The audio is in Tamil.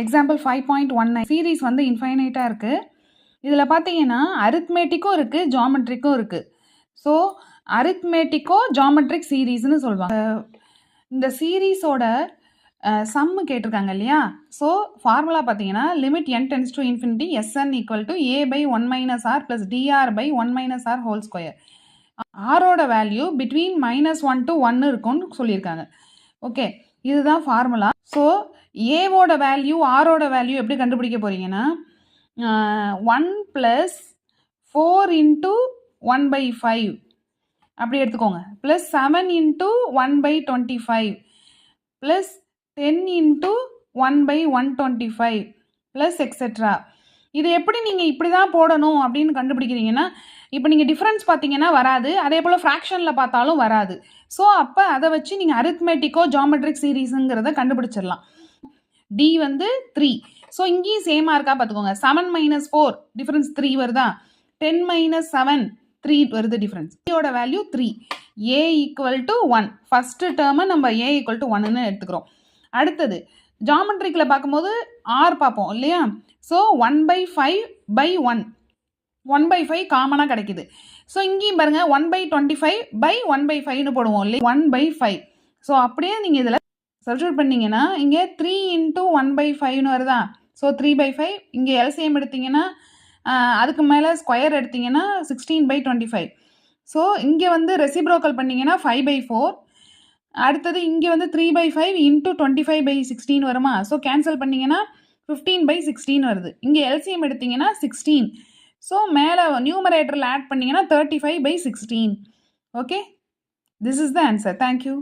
எக்ஸாம்பிள் 5.19 சீரீஸ் வந்து இன்ஃபைனைட்டாக இருக்குது. இதில் பார்த்தீங்கன்னா அரித்மேட்டிக்கும் இருக்குது, ஜாமெட்ரிக்கும் இருக்குது. ஸோ அரித்மேட்டிக்கோ ஜாமெட்ரிக் சீரீஸ்னு சொல்லுவாங்க. இந்த சீரீஸோட சம்மு கேட்டிருக்காங்க இல்லையா? ஸோ ஃபார்முலா பார்த்தீங்கன்னா limit n tends to infinity SN equal to a/1 - r + dr/1 - r whole square. ஆரோட வேல்யூ பிட்வீன் -1 to 1 இருக்கும்னு சொல்லியிருக்காங்க. ஓகே, இதுதான் ஃபார்முலா. ஸோ ஏவோட வேல்யூ ஆரோட வேல்யூ எப்படி கண்டுபிடிக்க போகிறீங்கன்னா 1 + 4 × 1/5 அப்படி எடுத்துக்கோங்க, ப்ளஸ் 7 × 1/25 ப்ளஸ் 10 × 1/125 ப்ளஸ் எக்ஸெட்ரா. இது எப்படி நீங்கள் இப்படி தான் போடணும் அப்படின்னு கண்டுபிடிக்கிறீங்கன்னா, இப்போ நீங்கள் டிஃப்ரென்ஸ் பார்த்தீங்கன்னா வராது, அதே போல் ஃப்ராக்ஷனில் பார்த்தாலும் வராது. ஸோ அப்போ அதை வச்சு நீங்கள் அரித்மெட்டிக்கோ ஜாமெட்ரிக் சீரீஸுங்கிறத கண்டுபிடிச்சிடலாம். டி வந்து 3. ஸோ இங்கேயும் சேமாக இருக்கா பார்த்துக்கோங்க. 7 - 4 டிஃப்ரென்ஸ் 3 வருதா, 10 - 7 3 வருது டிஃப்ரென்ஸ். ஏயோட value 3, A equal to 1. First டேர்மை நம்ம ஏ ஈக்குவல் டு 1ன்னு எடுத்துக்கிறோம். அடுத்தது ஜாமெட்ரிக்கில் பார்க்கும்போது ஆர் பார்ப்போம் இல்லையா? ஸோ 1/5/1 1/5 காமனாக கிடைக்குது. ஸோ இங்கேயும் பாருங்கள் 1/25/1/5ன்னு போடுவோம் இல்லையா? 1/5. ஸோ அப்படியே நீங்கள் இதில் சப்ஸ்டிட்யூட் பண்ணிங்கன்னா இங்கே 3 × 1/5ன்னு வருதா? ஸோ 3/5. இங்கே எல்சிஎம் எடுத்திங்கன்னா அதுக்கு மேலே ஸ்கொயர் எடுத்திங்கன்னா 16/25. ஸோ இங்கே வந்து ரெசிப்ரோக்கல் பண்ணிங்கன்னா 5/4. அடுத்தது இங்கே வந்து 3/5 × 25/16 வருமா? ஸோ கேன்சல் பண்ணிங்கன்னா 15/16 வருது. இங்கே எல்சிஎம் எடுத்திங்கன்னா 16. ஸோ மேலே நியூமரேட்டரில் ஆட் பண்ணிங்கன்னா 35/16. Okay, this is the answer. Thank you.